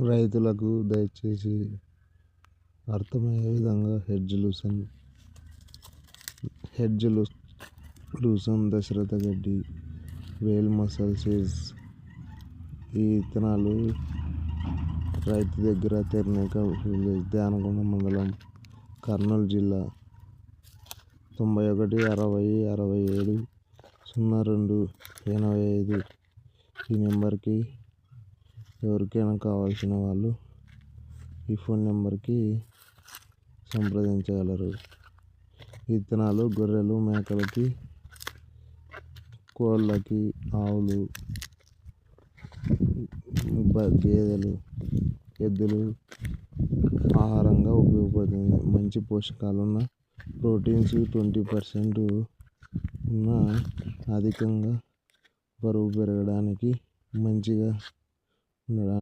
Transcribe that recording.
రైతులకు దయచేసి అర్థమయ్యే విధంగా హెడ్జ్ లూసన్, దశరథ గడ్డి, వేల్ మసల్ సీడ్స్. ఈ విత్తనాలు రైతు దగ్గర తెర్నేక విలేజ్, ధ్యానకొండ మండలం, కర్నూలు జిల్లా 9160670285. ఈ నెంబర్కి ఎవరికైనా కావాల్సిన వాళ్ళు ఈ ఫోన్ నెంబర్కి సంప్రదించగలరు. విత్తనాలు గొర్రెలు, మేకలకి, కోళ్ళకి, ఆవులు, గేదెలు, ఎద్దులు ఆహారంగా ఉపయోగపడుతుంది. మంచి పోషకాలున్న, ప్రోటీన్స్ 20% ఉన్న, అధికంగా బరువు పెరగడానికి, మంచిగా ఉండడానికి